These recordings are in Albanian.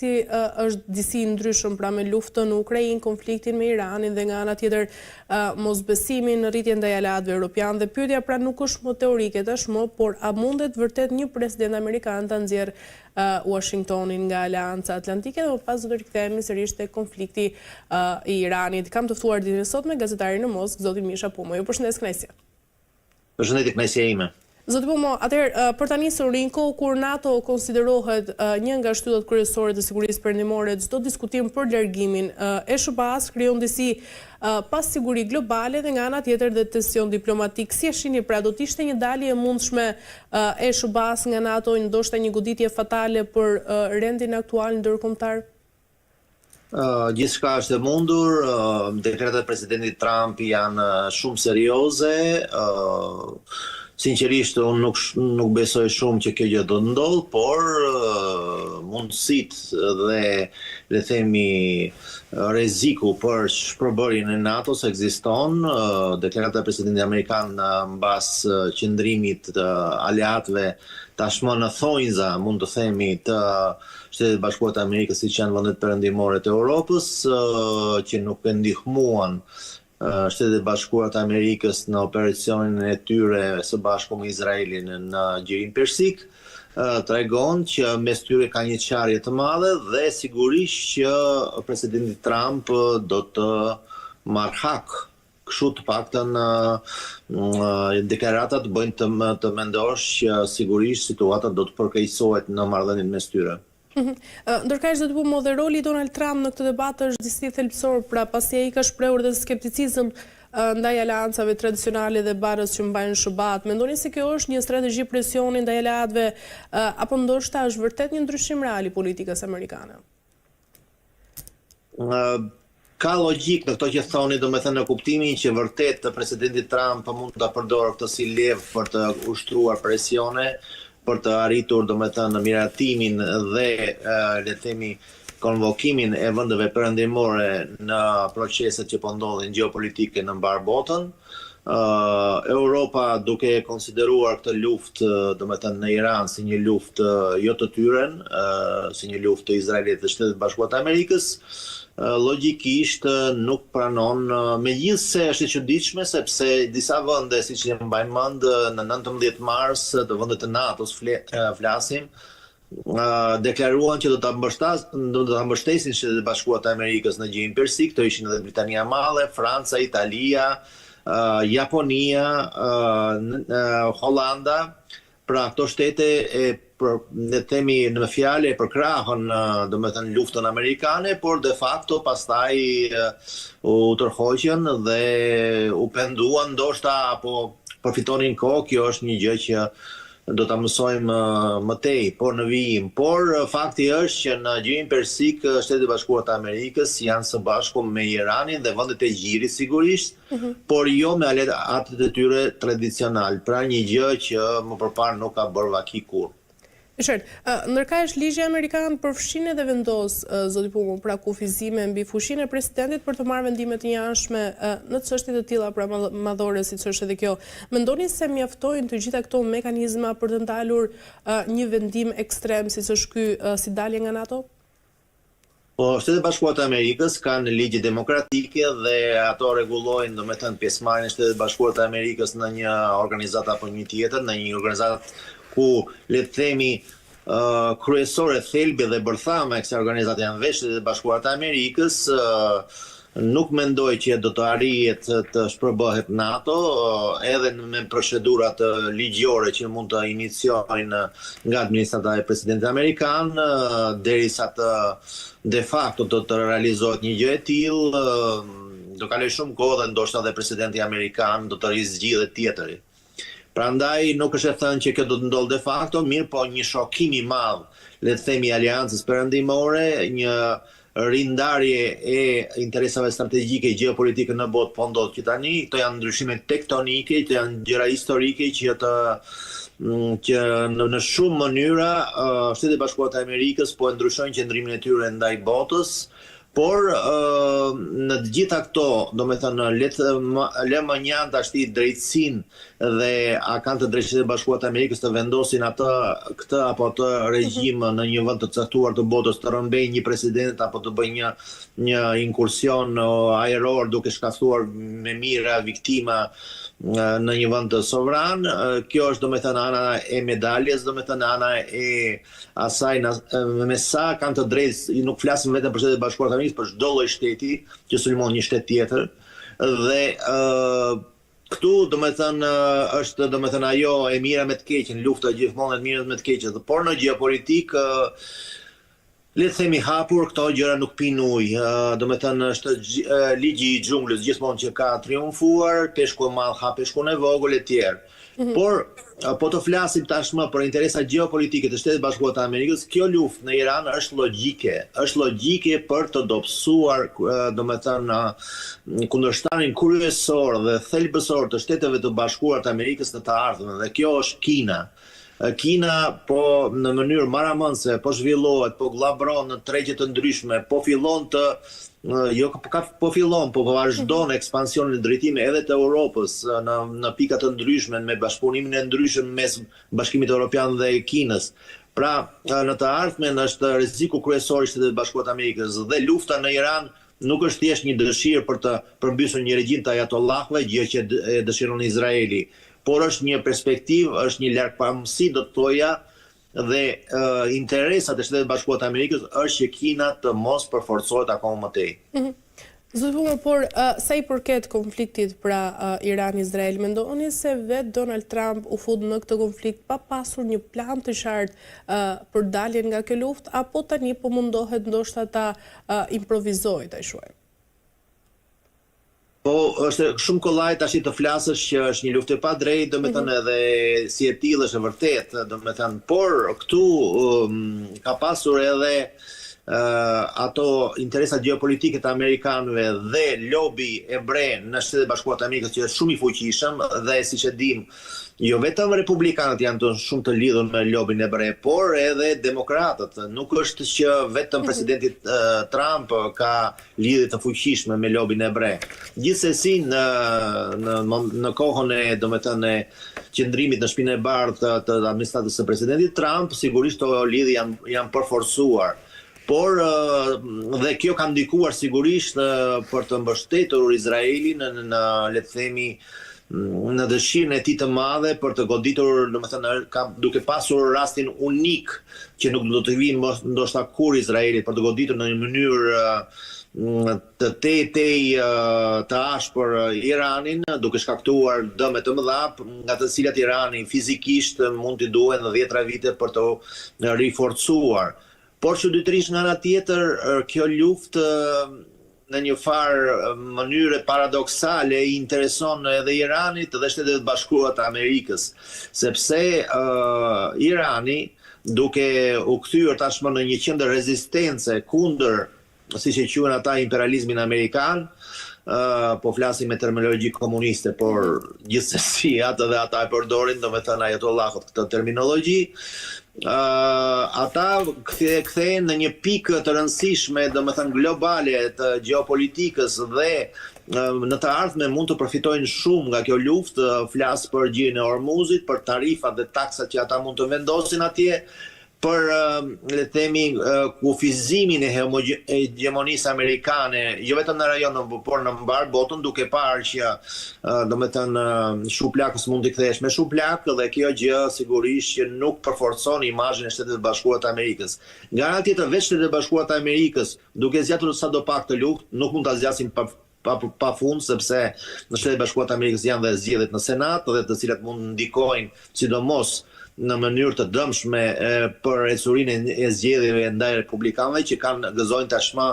konteksti është disi ndryshëm, pra me luftën në Ukrainë, konfliktin me Iranin dhe nga ana tjetër mosbesimin në rritjen ndaj aleatëve europian dhe pyetja pra nuk është më teorike tashmë, por a mundet vërtet një president amerikan ta nxjerrë Washingtonin nga Aleanca Atlantike dhe më pas do të rikthehemi sërish te konflikti i Iranit. Kam të ftuar ditën e sotme gazetarin në Moskë, zotin Misha Pumo. Ju përshëndes kënaqësi. Përshëndetje, kënaqësia ime. Zoti Pumo, atëherë për ta nisur rinë kohë kur NATO konsiderohet një nga shtyllat kryesore të sigurisë perëndimore, çdo diskutim për largimin e SBA-s krijon disi pasiguri globale dhe nga ana tjetër dhe tension diplomatik. Si e shihni pra, do të ishte një dalje e mundshme e SBA-s nga NATO, ndoshta një goditje fatale për rendin aktual ndërkombëtar? Gjithçka është e mundur, dekretat e presidentit Trump janë shumë serioze. Sinqerisht, unë nuk besoj shumë që kjo gjë do të ndodhë, por mundësitë dhe le themi rreziku për shpërbërjen e NATO-s ekziston. Deklarata e presidentit amerikan mbas qëndrimit të aleatëve tashmë në thonjza, mund të themi, të Shtetet Bashkuara të Amerikës, siç janë vendet perëndimore të Europës, që nuk e ndihmuan Shtetet Bashkuara të Amerikës në operacionin e tyre së bashku me Izraelin në Gjirin Persik, tregon që mes tyre ka një qarje të madhe dhe sigurisht që presidenti Trump do të marrë hak. Kështu të paktën deklaratat bëjnë të mendosh që sigurisht situata do të përkeqësohet në marrëdhënien mes tyre. Ndërkaq zoti Pumo, dhe roli i Donald Trump në këtë debat është disi thelbësor, pra pasi ai ka shprehur dhe skepticizëm ndaj aleancave tradicionale dhe barës që mbajnë SBA-t. Mendoni se kjo është një strategji presioni ndaj aleatëve apo ndoshta është vërtet një ndryshim real i politikës amerikane? Ka logjik në këto që thoni, domethënë në kuptimin që vërtet presidenti Trump mund ta përdorë këtë si levë për të ushtruar presione, për të arritur domethënë miratimin dhe le të themi konvokimin e vendeve perëndimore në proceset që po ndodhin gjeopolitike në mbar botën. Europa duke konsideruar këtë luftë domethënë në Iran si një luftë jo të tyren, si një luftë të Izraelit dhe Shtetit Bashkuar të Amerikës, logjikisht nuk pranon, megjithse është e çuditshme sepse disa vende, siç e mbajnë mend, në 19 mars të vendet të NATO-s flasim, deklaruan që do ta mbështesin Shtetet Bashkuara të Amerikës në Gjirin Persik, këto ishin edhe Britania e Madhe, Franca, Italia, Japonia, Hollanda. Pra këto shtete ne themi në fjalë e përkrahën domethënë luftën amerikane, por de facto pastaj u tërhoqën dhe u penduan ndoshta apo përfitonin kohë. Kjo është një gjë që do ta mësojmë më tej, por në vijim. Por fakti është që në Gjirin Persik Shtetet Bashkuara të Amerikës janë së bashku me Iranin dhe vendet e Gjirit sigurisht, por jo me aleatët e tyre tradicional. Pra një gjë që më përpara nuk ka bërë vaki kurrë. Ndërkaq ligji amerikan përfshin edhe vendos, zoti Pumo, pra kufizime mbi fushinë e presidentit për të marrë vendime të njëanshme në çështje të tilla pra madhore, siç është edhe kjo. Mendoni se mjaftojnë të gjitha këto mekanizma për të ndalur një vendim ekstrem siç është ky si dalje nga NATO? Po, Shtetet Bashkuara të Amerikës kanë ligje demokratike dhe ato rregullojnë domethënë pjesëmarrjen e Shtetet Bashkuara të Amerikës në një organizatë apo një tjetër, në një organizatë ku le të themi kryesore, thelbi dhe bërthama e kësaj organizate janë veç Shtetet Bashkuara të Amerikës. Nuk mendoj që do të arrihet të shpërbëhet NATO, edhe me procedurat ligjore që mund të iniciojnë nga administrata e presidentit amerikan, derisa të de facto do të realizohet një gjë e tillë, do kaloj shumë kohë dhe ndoshta edhe presidenti amerikan do të rizgjidhet tjetëri. Prandaj nuk është e thënë që kjo do të ndodhë de facto, mirë po një shokim i madh, le të themi aleancës perëndimore, një rindarje e interesave strategjike gjeopolitike në botë po ndodh që tani. Këto janë ndryshime tektonike, këto janë gjëra historike që në shumë mënyra Shtetet Bashkuara të Amerikës po e ndryshojnë qëndrimin e tyre ndaj botës. Por në të gjitha këto, do me thënë, le më njanë të ashti drejtësinë dhe a kanë të drejtësitë e Bashkuara të Amerikës të vendosin këtë apo të regjim në një vend të caktuar të botës, të rëmbejnë një president apo të bëjnë një inkursion ajror duke shkathuar me mira viktima në një vend të sovran. Kjo është, do me thënë, ana e medaljes, do me thënë, ana e asaj me sa kanë të drejtë, nuk flasim vetëm për Shtetet e Bashkuara të Amerikës, për çdo lloj shteti që sulmon një shtet tjetër. Dhe këtu, do me thënë, është, do me thënë, ajo e mira me të keqen, lufta gjithmonë e mira me të keqen. Por në gjeopolitik, le të themi hapur, këto gjëra nuk pinë ujë. Do me thënë, është ligji i xhunglës gjithmonë që ka triumfuar, peshku e madh ha peshkun e vogël e tjerë. Por po të flasim tashmë për interesa gjeopolitike të Shtetit Bashkuar të Amerikës, kjo luftë në Iran është logjike për të dobësuar, do me thënë, kundërshtarin kryesor dhe thelbësor të Shteteve të Bashkuara të Amerikës në të ardhmen, dhe kjo është Kina. Kina po në mënyrë maramëndse po zhvillohet, po glabron në tregje të ndryshme, po fillon të po vazhdon ekspansionin e drejtime edhe të Europës në pika të ndryshme me bashkëpunimin e ndryshëm mes Bashkimit Evropian dhe Kinës. Pra, në të ardhmen është rreziku kryesor i Shtetit Bashkuar të Amerikës dhe lufta në Iran nuk është thjesht një dëshirë për të përmbysur një regjim të ajatollahëve, gjë që e dëshiron Izraeli, por është një perspektivë, është një largpamësi, do të thoja, dhe interesat e Shtetit Bashkuar të Amerikës është që Kina të mos përforcohet akoma më tej. Zotëpumë, por sa i përket konfliktit pra Iran-Izrael, mendoni se vetë Donald Trump u fut në këtë konflikt pa pasur një plan të qartë për daljen nga kjo luftë, apo tani po mundohet ndoshta ta improvizojë, ta shuaj? Po, është shumë kollaj tash të flasësh që është një luftë e padrejtë, do me thënë edhe si e tillë është e vërtet, do me thënë, por këtu ka pasur edhe ato interesat gjeopolitike të amerikanëve dhe lobi ebre në Shtetet Bashkuara të Amerikës që është shumë i fuqishëm dhe siç e dim, jo vetëm republikanët janë të shumë të lidhur me lobin ebre, por edhe demokratët. Nuk është që vetëm presidenti Trump ka lidhje të fuqishme me lobin ebre. Gjithsesi në kohën e, domethënë, qëndrimit në Shtëpinë e Bardhë të administratës së presidentit Trump, sigurisht ato lidhje janë përforcuar. Por dhe kjo ka ndikuar sigurisht për të mbështetur Izraelin në le të themi në dëshirën e tij të madhe për të goditur, domethënë, duke pasur rastin unik që nuk do të vinë ndoshta kur Izraeli për të goditur në një mënyrë të ashpër Iranin, duke shkaktuar dëme të mëdha, nga të cilat Irani fizikisht mund t'i duhen 10 vite për të riforcuar. Por çuditërisht nga ana tjetër, kjo luftë në një farë mënyrë paradoksale i intereson edhe Iranit dhe Shtetet Bashkuara të Amerikës, sepse Irani, duke u kthyer tashmë në një qendër rezistence kundër, siç e quhen ata, imperializmin amerikan, po flasim me terminologji komuniste, por gjithsesi ata e përdorin, domethënë ajatollahët këtë terminologji. Ata kthehen në një pikë të rëndësishme, domethënë globale, të gjeopolitikës dhe në të ardhmen mund të përfitojnë shumë nga kjo luftë. Flas për gjirin e Hormuzit, për tarifat dhe taksat që ata mund të vendosin atje, për le të themi kufizimin e hegemonisë amerikane, jo vetëm në rajon, por në mbar botën, duke parë që domethënë shuplakës mund t'i kthesh me shuplak, dhe kjo gjë sigurisht që nuk përforcon imazhin e Shtetit Bashkuar të Amerikës. Nga ana tjetër, vetë Shtetet Bashkuara të Amerikës, duke zgjatur sadopak të luftë, nuk mund ta zgjasin pa fund, sepse në Shtetet Bashkuara të Amerikës janë dhe zgjedhjet në Senat, dhe të cilat mund ndikojnë sidomos në mënyrë të dëmshme për ecurinë e zgjedhjeve ndaj republikanëve, që gëzojnë tashmë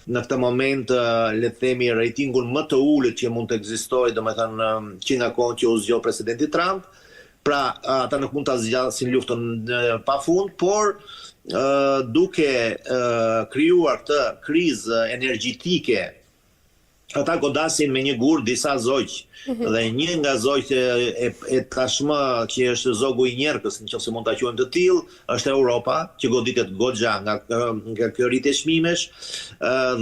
në këtë moment, le të themi, rejtingun më të ulët që mund të ekzistojë, domethënë që nga kohë që u zgjodh presidenti Trump. Pra, ata nuk mund ta zgjasin luftën pafund, por duke krijuar këtë krizë energjetike ata godasin me një gur disa zogj dhe një nga zogjt e tashmë që është zogu i njerëkës, nëse mund ta quajmë të tillë, është Europa, që goditet goxha nga kjo rritje çmimesh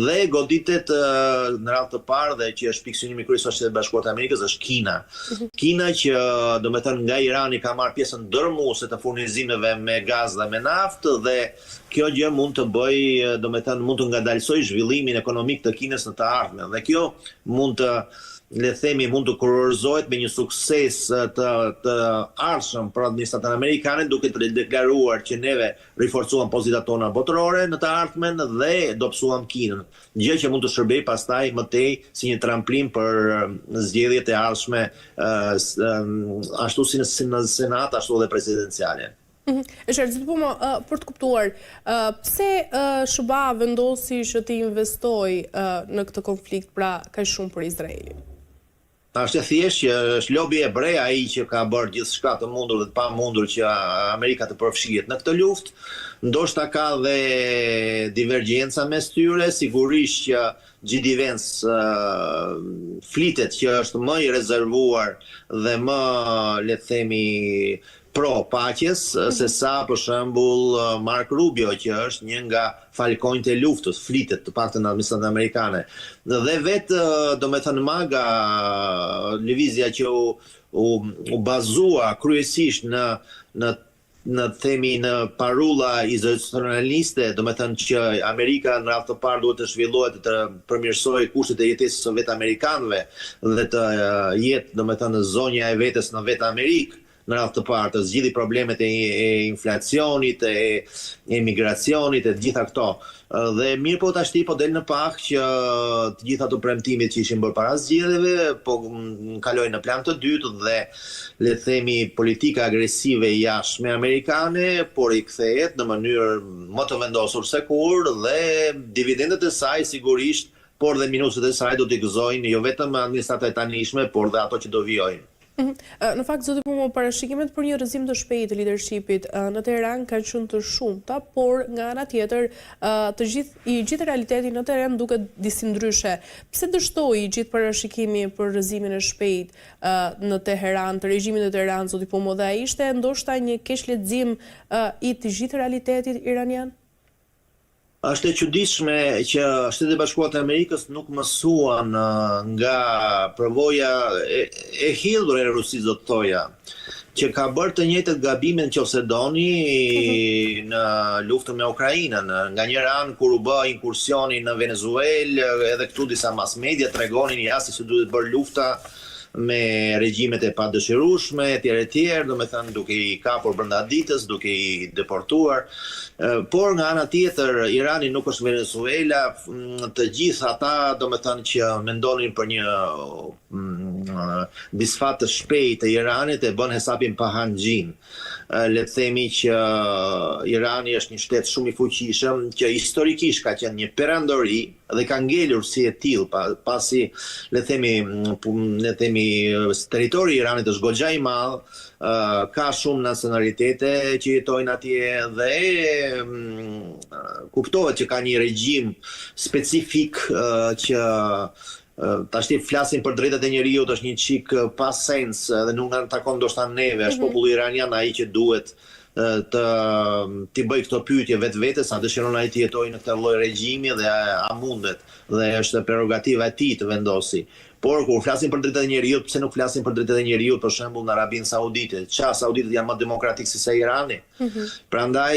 dhe goditet në radhë të parë dhe që është pikë synimi kryesor i Shtetit Bashkuar të Amerikës është Kina. Kina që domethënë nga Irani ka marrë pjesën ndërmuese të furnizimeve me gaz dhe me naftë dhe kjo gjë mund të bëj, domethënë mund të ngadalsoj zhvillimin ekonomik të Kinës në të ardhmen dhe kjo mund të le të themi mund të kurorzohet me një sukses të ardhshëm për administratën amerikane duke të deklaruar që neve riforcuam pozitat tona botërore në të ardhmen dhe dobësuam Kinën. Gjë që mund të shërbej pastaj më tej si një tramplim për zgjedhjet e ardhshme ashtu si në Senat ashtu edhe presidenciale. Për të kuptuar, pse SBA vendosi që të investoj në këtë konflikt pra kaq shumë për Izraelin? Është e thjeshtë që është lobi hebrej ai që ka bërë gjithçka të mundur dhe të pamundur që Amerika të përfshihet në këtë luftë. Ndoshta ka dhe divergjenca mes tyre, sigurisht që J.D. Vance flitet që është më i rezervuar dhe më, le të themi, pro paqes se sa për shembull Mark Rubio që është një nga falkonjtë e luftës, flitet të paktën në administratën amerikane. Dhe vetë domethënë MAGA lëvizja që u bazua kryesisht në themi në parulla izolacionaliste, domethënë që Amerika në radhë të parë duhet të zhvillohet të përmirësojë kushtet e jetesës së vetë amerikanëve dhe të jetë domethënë zonja e vetes në vetë Amerikë. Në radhë të parë të zgjidhë problemet e inflacionit, e emigracionit, e gjitha këto. Dhe mirë po tashti po del në pak që të gjitha ato premtimit që ishin bërë para zgjedhjeve, po kalojnë në plan të dytë dhe le të themi politika agresive jashtme amerikane, por i kthehet në mënyrë më të vendosur se kur dhe dividendet e saj sigurisht, por dhe minuset e saj do t'i gëzojnë jo vetëm administrata e tanishme, por dhe ato që do vijojnë. Në fakt, zoti Pumo, parashikimet për një rrëzim të shpejtë të leadershipit në Teheran kanë qenë të shumta, por nga ana tjetër i gjithë realiteti në Teheran duket disi ndryshe. Pse dështoi i gjithë parashikimi për rrëzimin e shpejtë në Teheran, të regjimit të Teheran, zoti Pumo, dhe ai ishte ndoshta një keq lexim i të gjithë realitetit iranian? Është e çuditshme që Shtetet Bashkuara të Amerikës nuk mësuan nga përvoja e hidhur e Rusisë, do të thoja, që ka bërë të njëjtët gabime nëse doni në luftën me Ukrainën. Nga njëra anë kur u bë inkursioni në Venezuelë, edhe këtu disa mass media tregonin jashtë se duhet bërë lufta me regjimet e padëshirueshme, etj, domethënë duke i kapur brenda ditës, duke i deportuar. Por nga ana tjetër, Irani nuk është Venezuela, të gjithë ata domethënë që mendonin për një disfat të shpejtë të Iranit e bën hesapin pa hanxhin. Le të themi që Irani është një shtet shumë i fuqishëm që historikisht ka qenë një perandori dhe ka ngelur si e tillë pasi le të themi territori i Iranit është goxha i madh, ka shumë nacionalitete që jetojnë atje dhe kuptohet që ka një regjim specifik që tashti flasin për drejtat e njerëzit, është një çik pa sens dhe nuk na takon ndoshta neve, është populli iranian ai që duhet t'i bëj këto pyetje vetes, a dëshiron ai të jetojë në këtë lloj regjimi dhe a mundet, dhe është prerogativa e tij të vendosi. Por kur flasin për drejtat e njerëzit, pse nuk flasin për drejtat e njerëzit për shembull në Arabinë Saudite? Sauditët janë më demokratik se sa Irani. Prandaj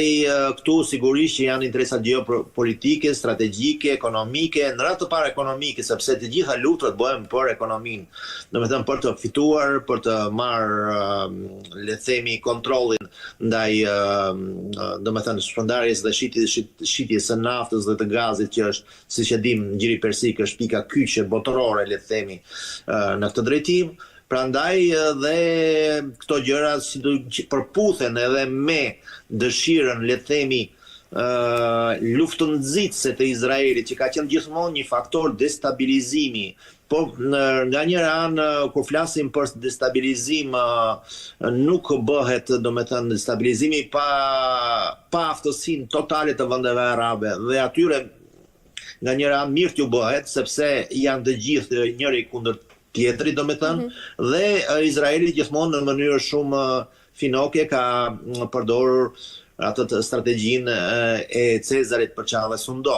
këtu sigurisht që janë interesa geopolitike, strategjike, ekonomike, në radhë të parë ekonomike, sepse të gjitha luftrat bëhen për ekonominë. Domethënë për të fituar, për të marrë le të themi kontrollin ndaj domethënë shpërndarjes dhe shitjes së naftës dhe të gazit që është, siç e dim, ngjiri persik është pika kyçe botërore, le të themi, në këtë drejtim. Prandaj dhe këto gjëra përputhen edhe me dëshirën, le të themi, luftënxitëse të Izraelit, që ka qenë gjithmonë një faktor destabilizimi. Po nga njëra anë kur flasim për destabilizim nuk bëhet domethënë destabilizimi pa aftësinë totale të vendeve arabe dhe atyre nga njëra mirë t'ju bëhet, sepse janë të gjithë njëri kundër tjetri, domethënë, dhe Izraeli gjithmonë në mënyrë shumë finoke ka përdorur atë strategjinë e Cezarit për çave sundo.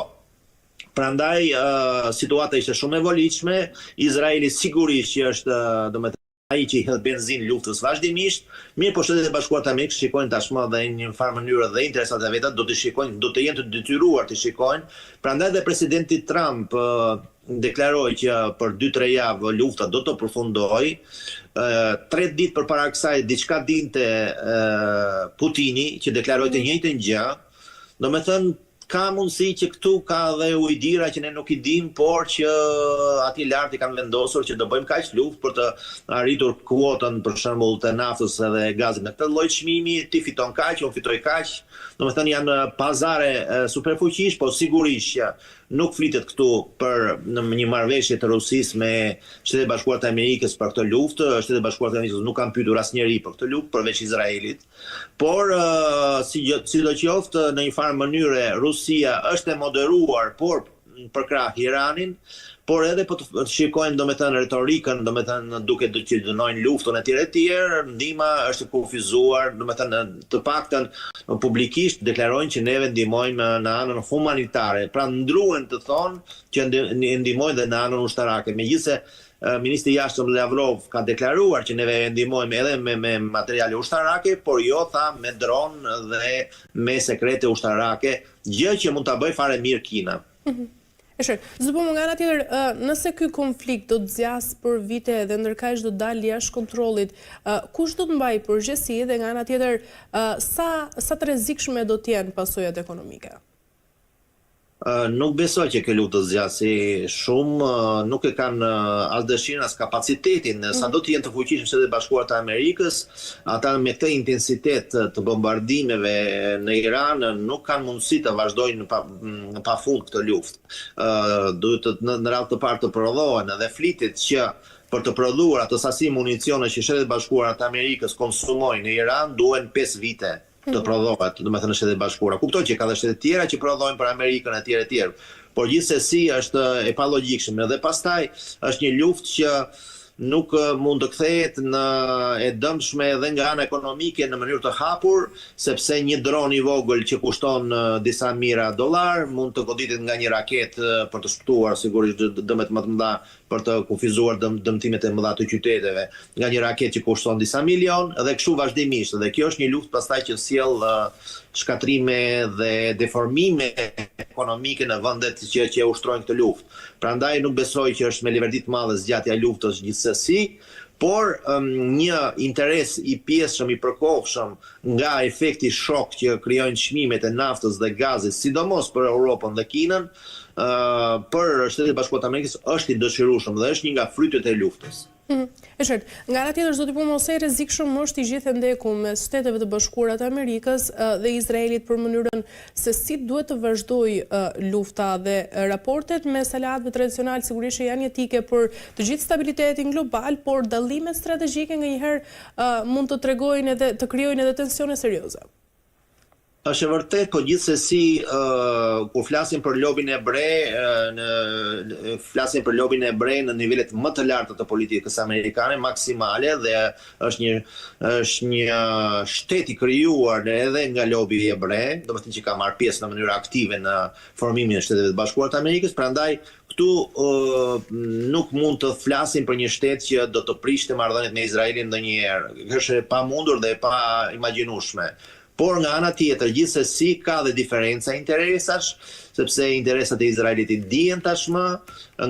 Prandaj situata ishte shumë e volitshme, Izraeli sigurisht që është domethënë ai që i hedh benzinë luftës vazhdimisht, mirë po Shtetet e Bashkuara të Amerikës shikojnë tashmë dhe në një farë mënyrë dhe interesat e veta do të shikojnë, do të jenë të detyruar të shikojnë. Prandaj dhe presidenti Trump deklaroi që për 2-3 javë lufta do të përfundojë. 3 ditë përpara kësaj diçka dinte Putini që deklaroi të njëjtën gjë. Domethënë ka mundësi që këtu ka dhe ujdira që ne nuk i dim, por që aty lart i kanë vendosur që do bëjmë kaq luftë për të arritur kuotën për shembull të naftës edhe gazit me këtë lloj çmimi, ti fiton kaq, unë fitoj kaq. Domethënë janë pazare superfuqish, po sigurisht që nuk flitet këtu për një marrëveshje të Rusisë me Shtetet e Bashkuara të Amerikës për këtë luftë. Shtetet e Bashkuara të Amerikës nuk kanë pyetur asnjëri për këtë luftë përveç Izraelit. Por sidoqoftë në një farë mënyre Rusia është e moderuar por për krah Iranin, por edhe po të shikojnë domethënë retorikën, domethënë duke që dënojnë luftën etj, ndihma është kufizuar, domethënë të paktën publikisht deklarojnë që neve ndihmojmë në anën humanitare. Pra ndruen të thonë që ndihmojnë dhe në anën ushtarake. Megjithëse Ministri i Jashtëm Lavrov ka deklaruar që neve ndihmojmë edhe me materiale ushtarake, por jo tha me dron dhe me sekrete ushtarake, gjë që mund ta bëjë fare mirë Kina. Zëpo më nga nga tjetër, nëse ky konflikt do të zjas për vite dhe ndërkaq do të dalë jashtë kontrollit, kush do të mbajë përgjegjësi dhe nga nga tjetër sa të rrezikshme do të jenë pasojat ekonomike? Nuk besoj që kjo luftë do zgjasë shumë, nuk e kanë as dëshirën as kapacitetin, sa do të jenë të fuqishëm Shtetet e Bashkuara të Amerikës, ata me këtë intensitet të bombardimeve në Iran nuk kanë mundësi të vazhdojnë pafund këtë luftë. Duhet në radhë të parë të prodhohen dhe flitet që për të prodhuar atë sasi municione që Shtetet e Bashkuara të Amerikës konsumojnë në Iran duhen 5 vite. Të prodhohet, domethënë në Shtetet e Bashkuara. Kuptoj që ka dhe shtete tjera që prodhojnë për Amerikën etj. Por gjithsesi është e palogjikshme dhe pastaj është një luftë që nuk mund të kthehet në e dëmshme edhe nga ana ekonomike në mënyrë të hapur, sepse një dron i vogël që kushton disa mijëra dollar mund të goditet nga një raketë për të shpëtuar sigurisht dëmet më të mëdha për të kufizuar dëmtimet e mëdha të qyteteve, nga një raketë që kushton disa milion dhe kështu vazhdimisht. Dhe kjo është një luftë pastaj që sjell shkatrime dhe deformime ekonomike në vendet që ushtrojnë këtë luftë. Prandaj nuk besoj që është me leverdi të madhe zgjatja e luftës gjithsesi, por një interes i pjesshëm, i përkohshëm nga efekti shok që krijojnë çmimet e naftës dhe gazit, sidomos për Europën dhe Kinën, për Shtetet e Bashkuara të Amerikës është i dëshirueshëm dhe është një nga frytet e luftës. E qartë, nga ana tjetër zoti po mos e rrezikshëm është i gjithë ndeku mes Shteteve të Bashkuara të Amerikës dhe Izraelit për mënyrën se si duhet të vazhdojë lufta dhe raportet mes aleatëve tradicional sigurisht janë jetike për të gjithë stabilitetin global, por dallimet strategjike nganjëherë mund të tregojnë edhe të krijojnë edhe tensione serioze. Është e vërtet, po gjithsesi kur flasim për lobin hebre, flasim për lobin hebre në nivelet më të larta të politikës amerikane, maksimale, dhe është një shtet i krijuar edhe nga lobi hebre, domethënë që ka marrë pjesë në mënyrë aktive në formimin e Shteteve të Bashkuara të Amerikës, prandaj këtu nuk mund të flasim për një shtet që do të prishte marrëdhëniet me Izraelin ndonjëherë. Është e pamundur dhe e pa imagjinueshme. Por nga ana tjetër, gjithsesi ka dhe diferenca interesash, sepse interesat e Izraelit i dihen tashmë,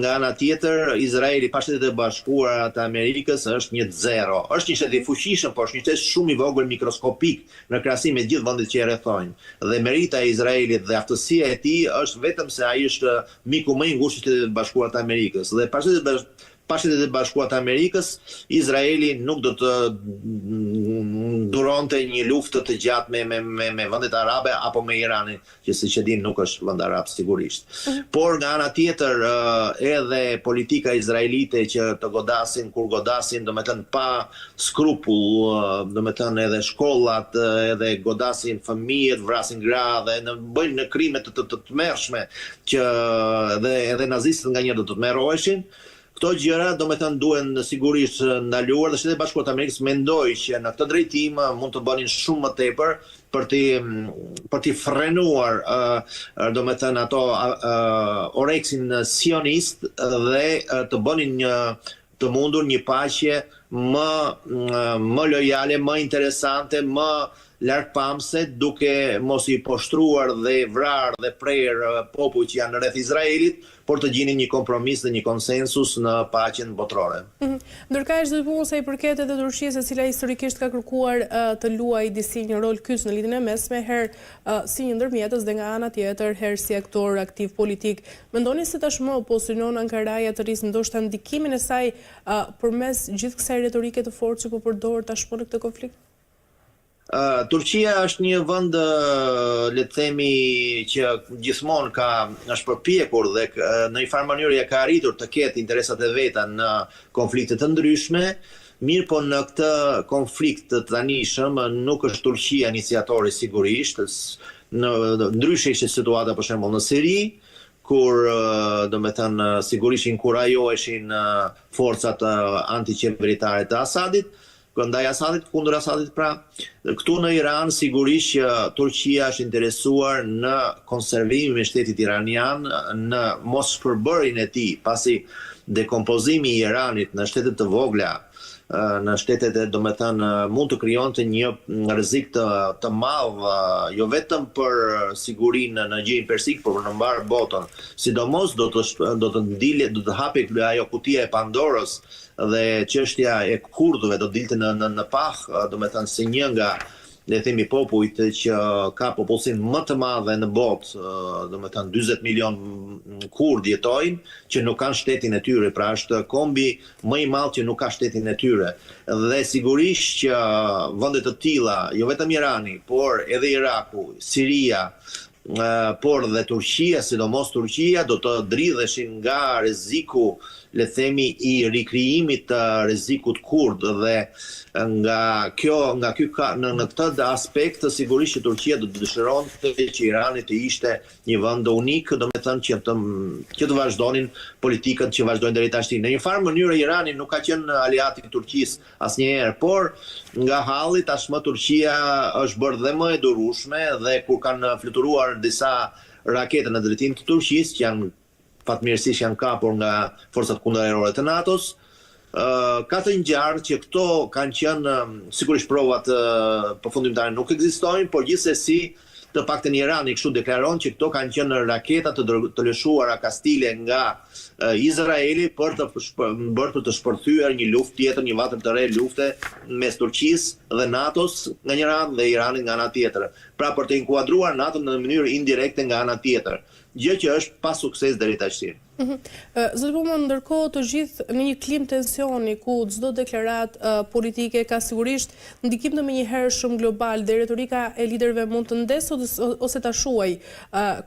nga ana tjetër Izraeli pa Shtetet e Bashkuara të Amerikës është një zero. Është një shtet i fuqishëm, por është një shtet shumë i vogël mikroskopik në krahasim me gjithë vendet që e rrethojnë. Dhe merita e Izraelit dhe aftësia e tij është vetëm se ai është miku më i ngushtë i Shtetit të Bashkuara të Amerikës. Dhe pa pa Shtetet e Bashkuara të Amerikës, Izraeli nuk do të duronte një luftë të gjatë me vendet arabe apo me Iranin, që siç e din nuk është vend arab sigurisht. Por nga ana tjetër edhe politika izraelite që të godasin kur godasin, domethënë pa skrupull, domethënë edhe shkollat, edhe godasin fëmijët, vrasin gra dhe bëjnë krime të tmerrshme që edhe nazistët nganjëherë do të tmerroheshin. Këto gjëra domethënë duhen sigurisht ndaluar dhe Shtetet e Bashkuara të Amerikës mendoj që në këtë drejtim mund të bënin shumë më tepër për të frenuar domethënë ato oreksin sionist dhe të bënin të mundur një paqe më lojale, më interesante, më largpamse, duke mos i poshtruar dhe vrarë dhe prerë popujt që janë rreth Izraelit, por të gjinin një kompromis dhe një konsensus në paqen botërore. Ndërkaq do të thonë sa i përket edhe Turqisë, e cila historikisht ka kërkuar të luajë disi një rol kyç në lidhjen e mesme, herë si një ndërmjetës dhe nga ana tjetër herë si aktor aktiv politik. Mendoni se tashmë po synon Ankaraja të rrisë ndoshta ndikimin e saj përmes gjithë kësaj retorike të fortë që po përdor tashmë në këtë konflikt? Turqia është një vend, le të themi, që gjithmonë është përpjekur dhe në një farë mënyrë ka arritur të ketë interesat e veta në konflikte të ndryshme, mirë po në këtë konflikt të tanishëm nuk është Turqia iniciatori sigurisht, ndryshe ishte situata për shembull në Siri, kur domethënë sigurisht inkurajoheshin forcat antiqeveritare të Asadit, ndaj Asadit, kundër Asadit pra. Këtu në Iran sigurisht që Turqia është interesuar në konservimin e shtetit iranian, në mos shpërbërjen e tij, pasi dekompozimi i Iranit në shtetet të vogla, në shtetet domethënë mund të krijonte një rrezik të madh, jo vetëm për sigurinë në Gjirin Persik, por në mbar botën. Sidomos do të hapej ajo kutia e Pandorës dhe çështja e kurdëve do dilte në pah, domethënë si një nga le të themi popujt që ka popullsinë më të madhe në botë, domethënë 40 milion kurd jetojnë, që nuk kanë shtetin e tyre, pra është kombi më i madh që nuk ka shtetin e tyre. Dhe sigurisht që vende të tilla, jo vetëm Irani, por edhe Iraku, Siria, por dhe Turqia, sidomos Turqia, do të dridheshin nga rreziku, le të themi, i rikrijimit të rrezikut kurd dhe në këtë aspekt sigurisht që Turqia do të dëshironte që Irani të ishte një vend unik, domethënë që të vazhdonin politikën që vazhdojnë deri tash. Në një farë mënyrë Irani nuk ka qenë aleat i Turqisë asnjëherë, por nga halli tashmë Turqia është bërë dhe më e durueshme dhe kur kanë fluturuar disa rakete në drejtim të Turqisë, që janë fatmirësisht janë kapur nga forcat kundërerore të NATO-s, ka të ngjarë që këto kanë qenë sigurisht provat përfundimtare nuk ekzistojnë, por gjithsesi të paktën Irani kështu deklaron që këto kanë qenë raketa të lëshuara kastile nga Izraeli për të shpërthyer një luftë tjetër, një vatër të re lufte mes Turqisë dhe NATO-s nga një anë dhe Iranit nga ana tjetër. Pra për të inkuadruar NATO në mënyrë indirekte nga ana tjetër. Gjë që është pa sukses deri tash. Zoti Pullman, ndërkohë të gjithë në një klim tensioni ku çdo deklaratë politike ka sigurisht ndikim të menjëhershëm global dhe retorika e liderëve mund të ndesë ose ta shuaj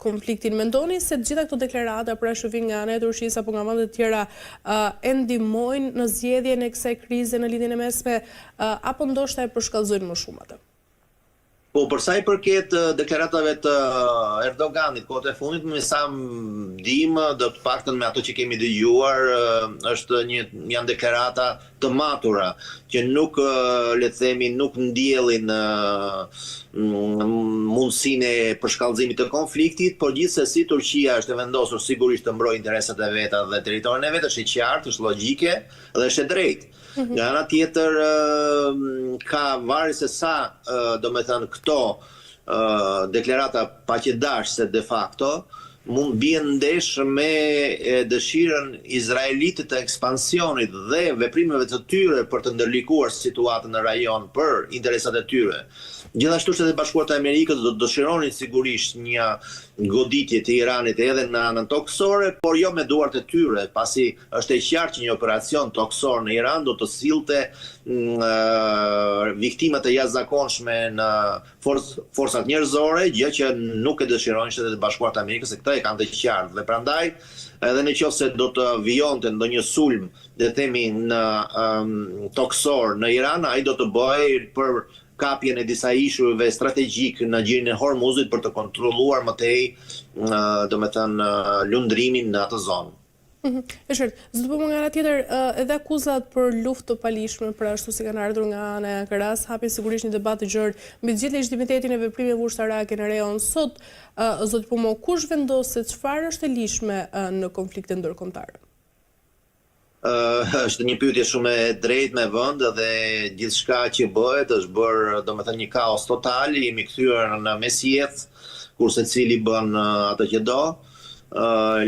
konfliktin. Mendoni se të gjitha këto deklarata pra shohin nga ana e Turqisë apo nga vende të tjera e ndihmojnë në zgjedhjen e kësaj krize në lidhjen e mesme apo ndoshta e përshkallëzojnë më shumë atë? Po, për sa i përket deklaratave të Erdoganit kohët e fundit, me sa dim, do të paktën me ato që kemi dëgjuar, janë deklarata të matura, që nuk, le të themi, nuk ndjellin mundësinë e përshkallëzimit të konfliktit, por gjithsesi Turqia është e vendosur sigurisht të mbrojë interesat e veta dhe territorin e vet, është e qartë, është logjike dhe është e drejtë. Nga ana tjetër ka varë se sa domethënë këto deklarata paqëdashëse de facto mund bien ndesh me dëshirën izraelite të ekspansionit dhe veprimeve të tyre për të ndërlikuar situatën në rajon për interesat e tyre. Gjithashtu Shtetet e Bashkuara të Amerikës do të dëshironin sigurisht një goditje të Iranit edhe në anën toksore, por jo me duart e tyre, pasi është e qartë që një operacion toksor në Iran do të sillte viktimat e jashtëzakonshme në forcat njerëzore, gjë që nuk e dëshirojnë Shtetet e Bashkuara të Amerikës, se këta e kanë të qartë. Dhe prandaj, edhe nëse do të vijonte ndonjë sulm, le themi në toksor në Iran, ai do të bëhej për kapjen e disa ishujve strategjik në gjirin e Hormuzit për të kontrolluar më tej, domethënë, lundrimin në atë zonë. E qartë, zdo po nga ana tjetër, edhe akuzat për luftë të palishme, për ashtu si kanë ardhur nga ana e Ankaras, hapin sigurisht një debat të gjerë mbi gjithë legitimitetin e veprimeve ushtarake në rejon. Sot, zoti Pumo, kush vendos se çfarë është e lishme në konflikte ndërkombëtare? Është një pyetje shumë e drejtë me vend dhe gjithçka që bëhet është bërë, domethënë, një kaos total, jemi kthyer në mesjet, kur secili bën atë që do.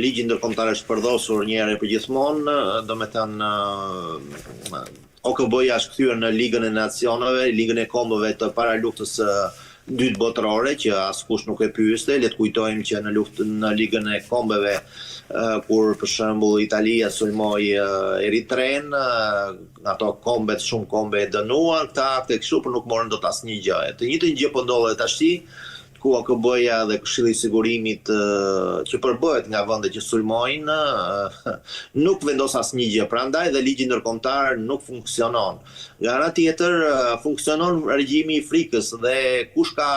Ligji ndërkombëtar është përdosur një herë për gjithmonë, domethënë OKB-ja është kthyer në Ligën e Nacioneve, Ligën e Kombeve të para luftës dytë botërore, që askush nuk e pyeste. Le të kujtojmë që në Ligën e Kombeve, kur për shembull Italia sulmoi Eritren, ato shumë kombe e dënuan, këta akte kështu, por nuk morën dot asnjë gjë. Të njëjtën gjë po ndodhet tash, ku OKB-ja dhe Këshilli i Sigurimit që përbëhet nga vendet që sulmojnë, nuk vendos asnjë gjë. Prandaj dhe ligji ndërkombëtar nuk funksionon. Nga ana tjetër, funksionon regjimi i frikës dhe kush ka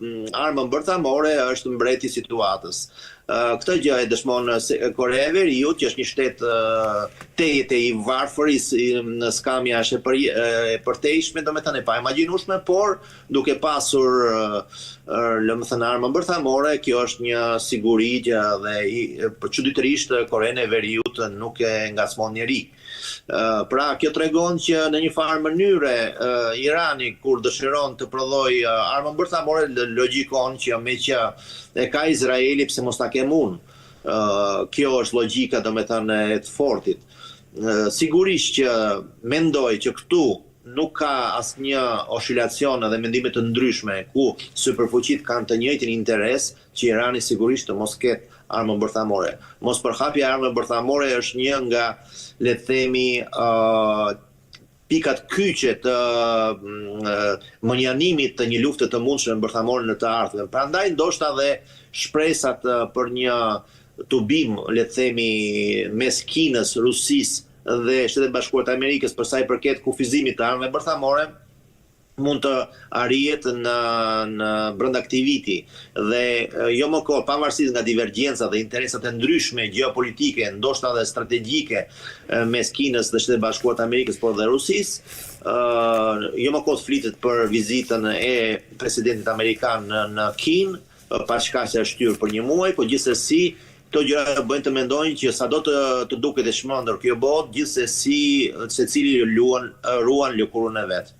armën bërthamore është mbreti i situatës. Këtë gjë e dëshmon Korea e Veriut, që është një shtet teje i varfër, në skamja është e përtejshme, domethënë e pa imagjinueshme, por duke pasur domethënë armën bërthamore, kjo është një siguri dhe çuditërisht Korean e Veriut nuk e ngacmon njeri. Pra, kjo tregon që në një farë mënyre Irani, kur dëshiron të prodhoj armën bërthamore, logjikon që me që e ka Izraeli, pse mos ta kem unë. Kjo është logjika, domethënë, e të fortit. Sigurisht që mendoj që këtu nuk ka asnjë oscilacion dhe mendime të ndryshme, ku superfuqit kanë të njëjtin interes që Irani sigurisht të mos ketë armën bërthamore. Mos përhapja e armën bërthamore është një nga, le të themi, pikat kyçe të mënjanimit të një lufte të mundshme bërthamore në të ardhmen. Prandaj ndoshta dhe shpresat për një tubim, le të themi, mes Kinës, Rusisë dhe Shtetet Bashkuara të Amerikës për sa i përket kufizimit të armëve bërthamore mund të arrihet në brenda këtij viti. Dhe jo më kohë, pavarësisht nga divergjencat dhe interesat e ndryshme gjeopolitike, ndoshta dhe strategjike mes Kinës dhe Shtetet Bashkuara të Amerikës, por dhe Rusisë, jo më kohë flitet për vizitën e presidentit amerikan në Kinë, pa shkaqe është shtyr për një muaj, por gjithsesi këto gjëra bëjnë të mendojnë që sado të duket e shmendër kjo botë, gjithsesi secili ruan lëkurën e vet.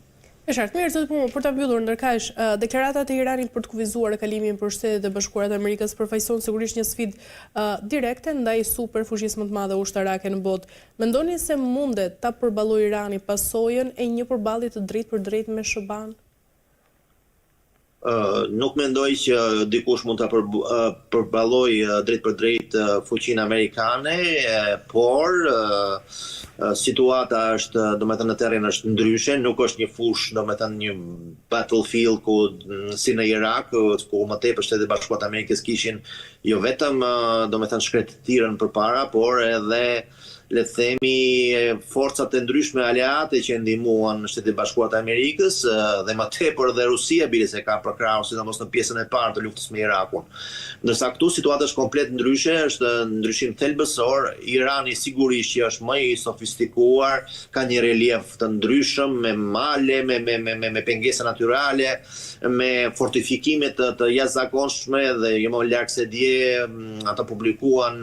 E qartë, mirë, zoti Pumo, për ta mbyllur ndërkaq, deklaratat e Iranit për të kufizuar kalimin për Shtetet e Bashkuara të Amerikës përfaqëson sigurisht një sfidë direkte ndaj superfuqisë më të madhe ushtarake në botë. Mendoni se mundet ta përballojë Irani pasojën e një përballje të drejtë për drejtë me SHBA-n? Nuk mendoj që dikush mund ta përballojë drejt për drejt fuqinë amerikane, por situata është, domethënë, në terren është ndryshe, nuk është një fushë, domethënë një battlefield ku si në Irak, ku më tepër Shtetet Bashkuara të Amerikës kishin jo vetëm domethënë shkretirën përpara, por edhe, le të themi, forcat e ndryshme aleate që ndihmuan Shtetet Bashkuara të Amerikës dhe më tepër dhe Rusia bile se ka përkrahur sidomos në pjesën e parë të luftës me Irakun. Ndërsa këtu situata është komplet ndryshe, është ndryshim thelbësor. Irani sigurisht që është më i sofistikuar, ka një relief të ndryshëm me male, me pengesa natyrale, me fortifikime të jashtëzakonshme dhe jo më larg se dje ata publikuan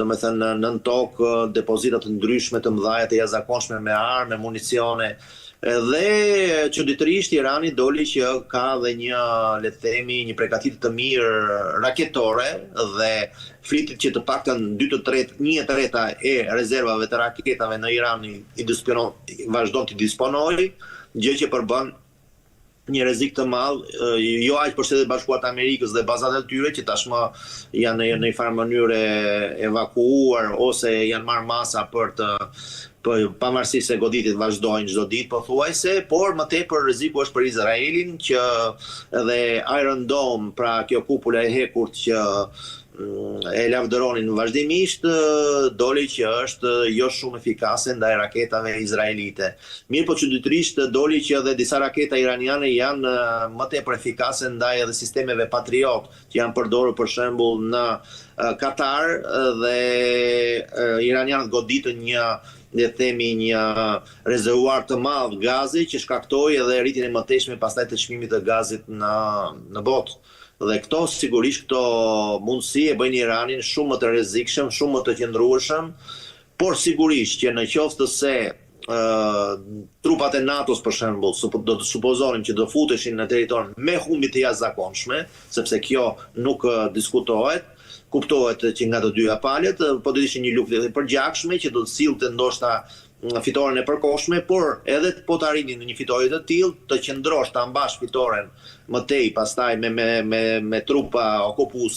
domethënë nën tokë depozita të ndryshme të mëdha të jashtëzakonshme me armë, municione. Dhe çuditërisht Irani doli që ka dhe një, le të themi, një përgatitje të mirë raketore dhe flitet që të paktën 1/3 e rezervave të raketave në Iran vazhdon të disponojë, gjë që përbën një rrezik të madh, jo aq për Shtetet Bashkuara të Amerikës dhe bazat e tyre që tashmë janë në një farë mënyrë evakuuar ose janë marrë masa pavarësisht se goditjet vazhdojnë çdo ditë pothuajse, por më tepër rreziku është për Izraelin që edhe Iron Dome, pra kjo kupula e hekurt që e lavdëronin vazhdimisht, doli që është jo shumë efikase ndaj raketave izraelite. Mirë po çuditërisht doli që edhe disa raketa iraniane janë më tepër efikase ndaj edhe sistemeve Patriot që janë përdorur për shembull në Katar dhe iranianët goditën një rezervuar të madh gazi që shkaktoi edhe rritjen e mëtejshme pastaj të çmimit të gazit në botë. Dhe këto sigurisht këto mundësi e bëjnë Iranin shumë më të rrezikshëm, shumë më të qëndrueshëm, por sigurisht që në qoftë se trupat e NATO-s për shembull do të supozonim që do futeshin në territor me humbi të jashtëzakonshme, sepse kjo nuk diskutohet, kuptohet që nga të dyja palët, po do të ishte një luftë e përgjakshme që do të sillte ndoshta fitoren e përkohshme, por edhe po të arrinin në një fitore të tillë, të qëndrosh ta mbash fitoren më tej pastaj me trupa okupuese